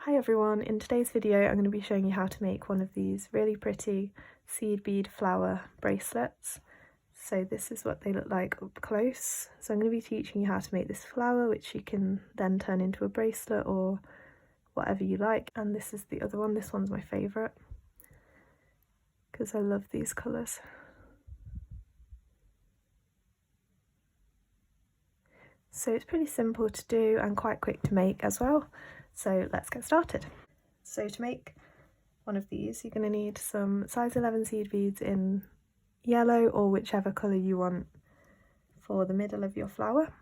Hi everyone, in today's video I'm going to be showing you how to make one of these really pretty seed bead flower bracelets. So this is what they look like up close. So I'm going to be teaching you how to make this flower, which you can then turn into a bracelet or whatever you like. And this is the other one. This one's my favourite because I love these colours. So it's pretty simple to do and quite quick to make as well. So let's get started. So to make one of these, you're going to need some size 11 seed beads in yellow or whichever colour you want for the middle of your flower.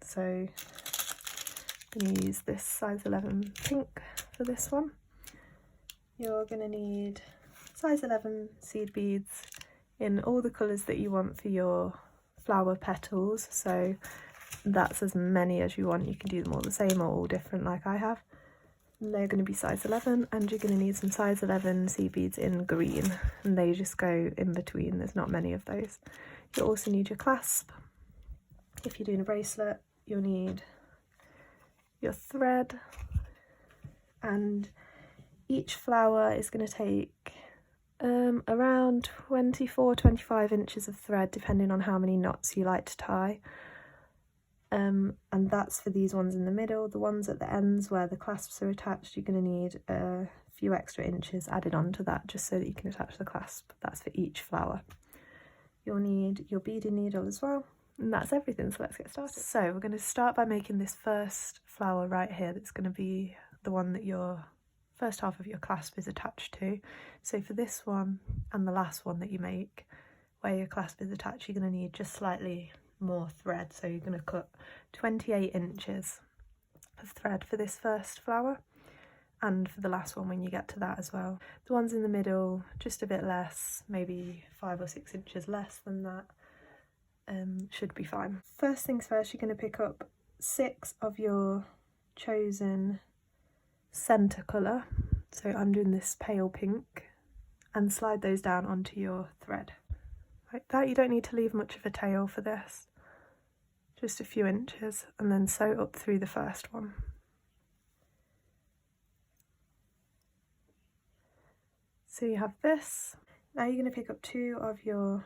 So I'm going to use this size 11 pink for this one. You're going to need size 11 seed beads in all the colours that you want for your flower petals. So that's as many as you want. You can do them all the same or all different like I have. And they're going to be size 11, and you're going to need some size 11 seed beads in green, and they just go in between. There's not many of those. You'll also need your clasp. If you're doing a bracelet, you'll need your thread, and each flower is going to take around 24-25 inches of thread, depending on how many knots you like to tie. And that's for these ones in the middle. The ones at the ends where the clasps are attached, you're going to need a few extra inches added onto that just so that you can attach the clasp. That's for each flower. You'll need your beading needle as well, and that's everything. So let's get started. So we're going to start by making this first flower right here. That's going to be the one that your first half of your clasp is attached to. So for this one and the last one that you make, where your clasp is attached, you're going to need just slightly more thread. So you're going to cut 28 inches of thread for this first flower, and for the last one when you get to that as well. The ones in the middle, just a bit less, maybe 5 or 6 inches less than that, should be fine. First things first, you're going to pick up 6 of your chosen centre colour. So I'm doing this pale pink, and slide those down onto your thread. Like that. You don't need to leave much of a tail for this, just a few inches, and then sew up through the first one. So you have this. Now you're going to pick up 2 of your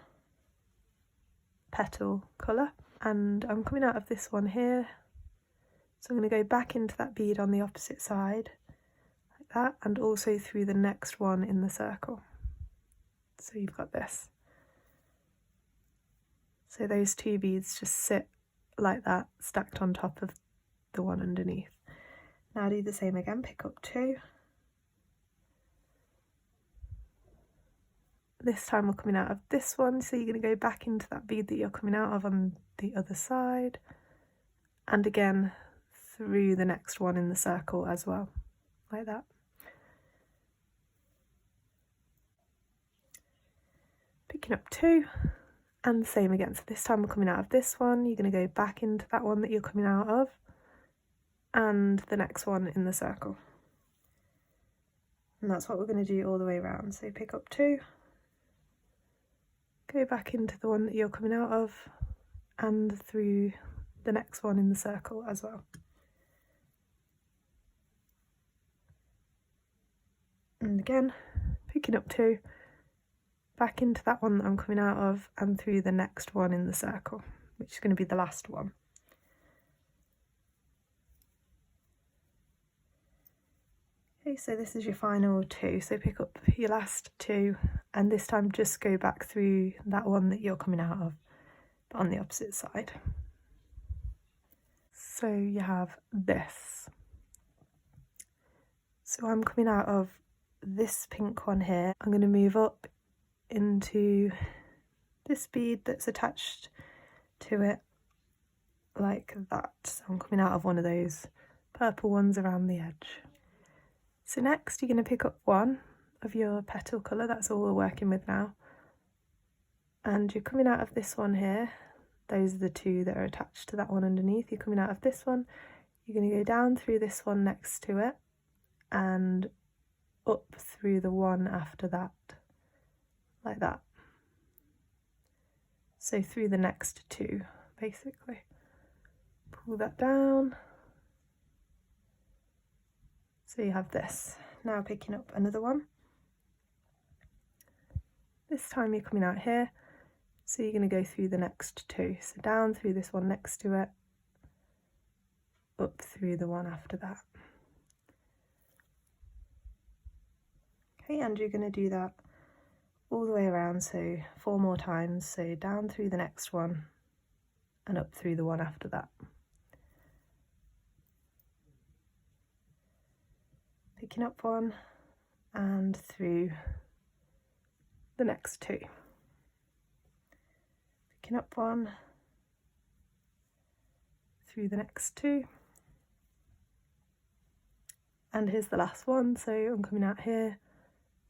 petal colour, and I'm coming out of this one here, so I'm going to go back into that bead on the opposite side like that, and also through the next one in the circle. So you've got this. So those 2 beads just sit like that, stacked on top of the one underneath. Now do the same again, pick up 2. This time we're coming out of this one, so you're going to go back into that bead that you're coming out of on the other side, and again through the next one in the circle as well, like that. Picking up 2. And the same again, so this time we're coming out of this one, you're going to go back into that one that you're coming out of, and the next one in the circle. And that's what we're going to do all the way around. So pick up 2, go back into the one that you're coming out of, and through the next one in the circle as well. And again, picking up 2, back into that one that I'm coming out of, and through the next one in the circle, which is going to be the last one. Okay, so this is your final 2, so pick up your last 2, and this time just go back through that one that you're coming out of, but on the opposite side. So you have this. So I'm coming out of this pink one here. I'm going to move up into this bead that's attached to it like that. So I'm coming out of one of those purple ones around the edge. So next you're going to pick up 1 of your petal colour, that's all we're working with now, and you're coming out of this one here. Those are the 2 that are attached to that one underneath. You're coming out of this one, you're going to go down through this one next to it and up through the one after that, like that. So through the next 2 basically. Pull that down, So you have this. Now picking up another one. This time you're coming out here, so you're going to go through the next two. So down through this one next to it, up through the one after that. Okay, and you're going to do that all the way around, so 4 more times. So down through the next one and up through the one after that. Picking up one and through the next two. Picking up one, through the next two. And here's the last one, so I'm coming out here.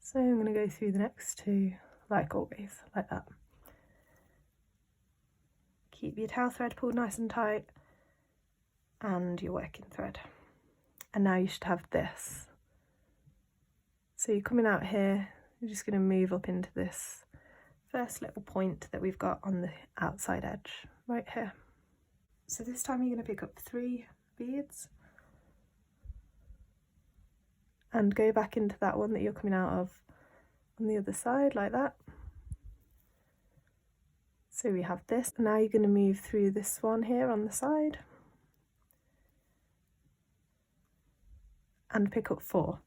So I'm going to go through the next two, like always, like that. Keep your tail thread pulled nice and tight and your working thread. And now you should have this. So you're coming out here, you're just going to move up into this first little point that we've got on the outside edge, right here. So this time you're going to pick up 3 beads and go back into that one that you're coming out of on the other side, like that. So we have this. Now you're going to move through this one here on the side and pick up 4.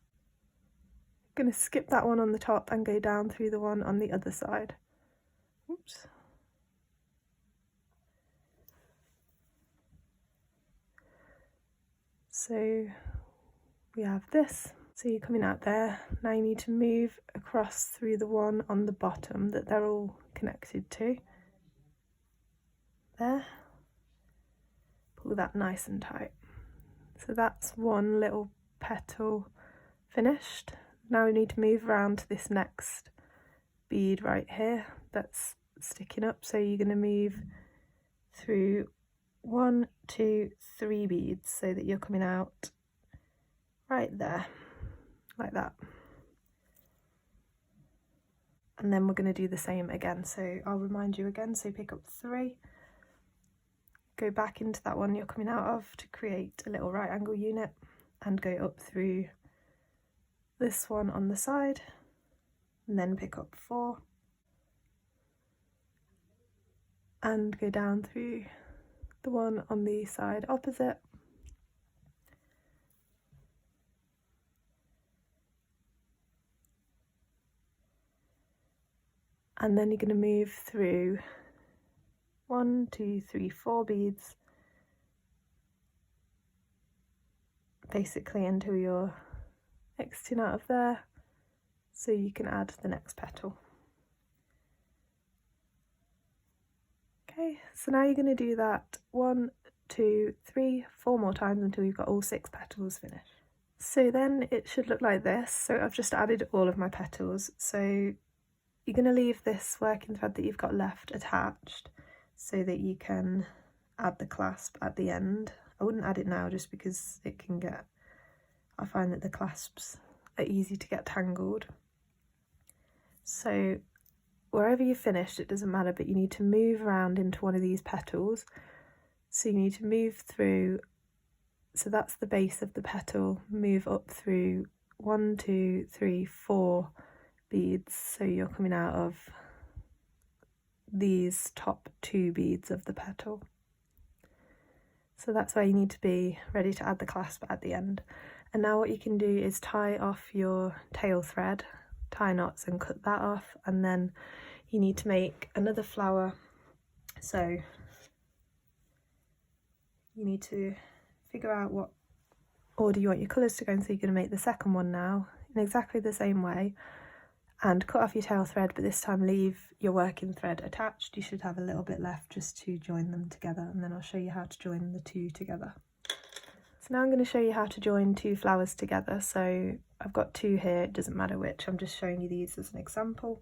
Going to skip that one on the top and go down through the one on the other side. Oops. So we have this. So you're coming out there. Now you need to move across through the one on the bottom that they're all connected to. There. Pull that nice and tight. So that's one little petal finished. Now we need to move around to this next bead right here that's sticking up. So you're going to move through 1, 2, 3 beads so that you're coming out right there, like that. And then we're going to do the same again. So I'll remind you again. So pick up 3, go back into that one you're coming out of to create a little right angle unit and go up through this one on the side and then pick up 4 and go down through the one on the side opposite and then you're going to move through 1, 2, 3, 4 beads basically until you're exiting out of there so you can add the next petal. Okay, so now you're going to do that 1, 2, 3, 4 more times until you've got all 6 petals finished. So then it should look like this. So I've just added all of my petals. So you're going to leave this working thread that you've got left attached so that you can add the clasp at the end. I wouldn't add it now just because it can get, I find that the clasps are easy to get tangled. So wherever you're finished, it doesn't matter, but you need to move around into one of these petals. So you need to move through, so that's the base of the petal, move up through 1, 2, 3, 4 beads. So you're coming out of these top 2 beads of the petal. So that's where you need to be ready to add the clasp at the end. And now what you can do is tie off your tail thread, tie knots and cut that off, and then you need to make another flower. So you need to figure out what order you want your colours to go in. So you're going to make the second one now in exactly the same way and cut off your tail thread, but this time leave your working thread attached. You should have a little bit left just to join them together, and then I'll show you how to join the 2 together. So now I'm going to show you how to join 2 flowers together. So I've got 2 here, it doesn't matter which, I'm just showing you these as an example.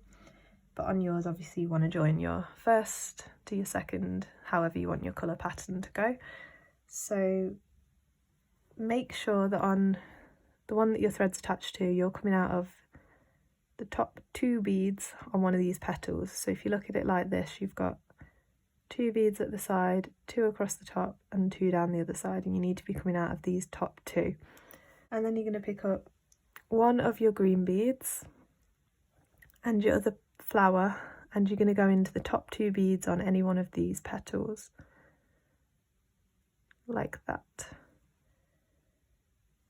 But on yours, obviously you want to join your first to your second, however you want your colour pattern to go. So make sure that on the one that your thread's attached to, you're coming out of the top 2 beads on one of these petals. So if you look at it like this, you've got 2 beads at the side, 2 across the top and 2 down the other side, and you need to be coming out of these top 2. And then you're going to pick up one of your green beads and your other flower, and you're going to go into the top 2 beads on any one of these petals, like that,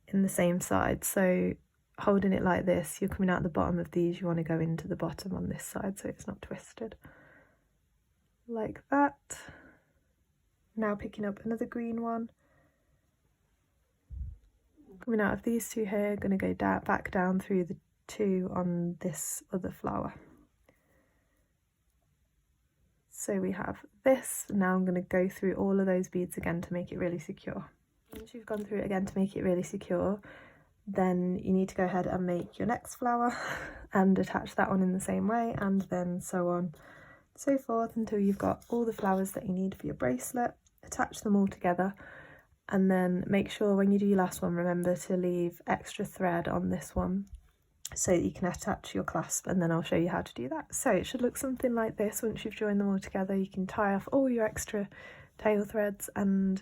in the same side. So holding it like this, you're coming out the bottom of these, you want to go into the bottom on this side so it's not twisted, like that. Now picking up another green one, coming out of these 2 here, going to go back down through the 2 on this other flower. So we have this. Now I'm going to go through all of those beads again to make it really secure. Once you've gone through it again to make it really secure, then you need to go ahead and make your next flower and attach that one in the same way, and then so on, so forth, until you've got all the flowers that you need for your bracelet. Attach them all together, and then make sure when you do your last one, remember to leave extra thread on this one so that you can attach your clasp, and then I'll show you how to do that. So it should look something like this. Once you've joined them all together, you can tie off all your extra tail threads and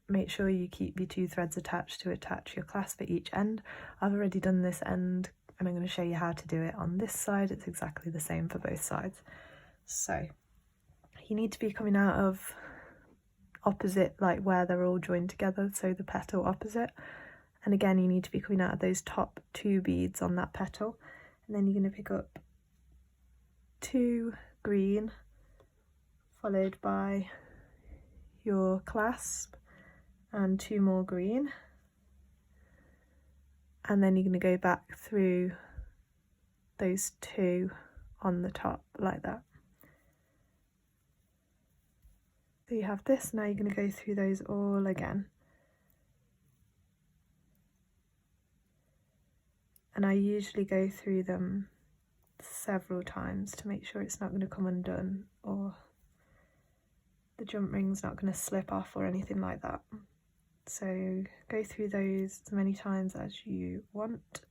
make sure you keep your 2 threads attached to attach your clasp at each end. I've already done this end and I'm going to show you how to do it on this side. It's exactly the same for both sides. So you need to be coming out of opposite, like where they're all joined together, so the petal opposite, and again you need to be coming out of those top 2 beads on that petal, and then you're going to pick up 2 green followed by your clasp and 2 more green, and then you're going to go back through those 2 on the top like that. So you have this. Now you're going to go through those all again, and I usually go through them several times to make sure it's not going to come undone or the jump ring's not going to slip off or anything like that. So go through those as many times as you want.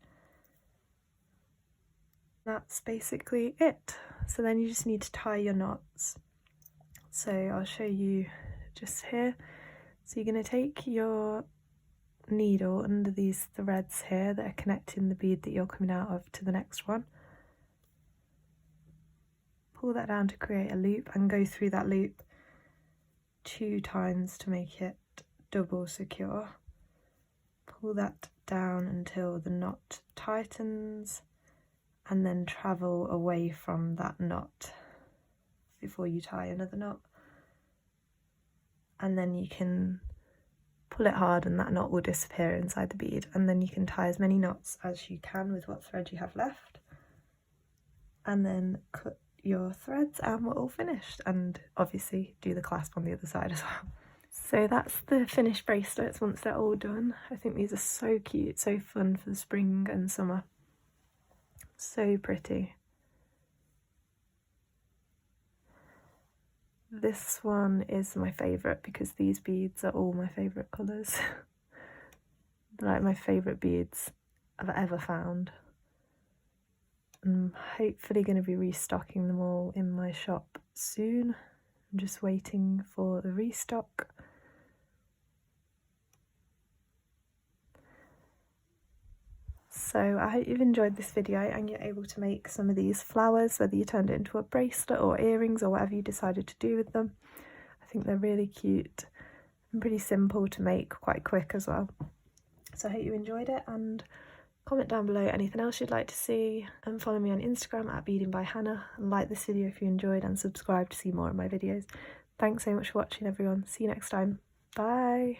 That's basically it. So then you just need to tie your knots. So I'll show you just here. So you're going to take your needle under these threads here that are connecting the bead that you're coming out of to the next one. Pull that down to create a loop and go through that loop 2 times to make it double secure. Pull that down until the knot tightens, and then travel away from that knot before you tie another knot, and then you can pull it hard and that knot will disappear inside the bead, and then you can tie as many knots as you can with what thread you have left, and then cut your threads and we're all finished, and obviously do the clasp on the other side as well. So that's the finished bracelets once they're all done. I think these are so cute, so fun for the spring and summer, so pretty. This one is my favourite because these beads are all my favourite colours. Like my favourite beads I've ever found. I'm hopefully going to be restocking them all in my shop soon. I'm just waiting for the restock. So I hope you've enjoyed this video and you're able to make some of these flowers, whether you turned it into a bracelet or earrings or whatever you decided to do with them. I think they're really cute and pretty simple to make, quite quick as well. So I hope you enjoyed it, and comment down below anything else you'd like to see, and follow me on Instagram at Beadingbyhannah, and like this video if you enjoyed, and subscribe to see more of my videos. Thanks so much for watching everyone. See you next time. Bye.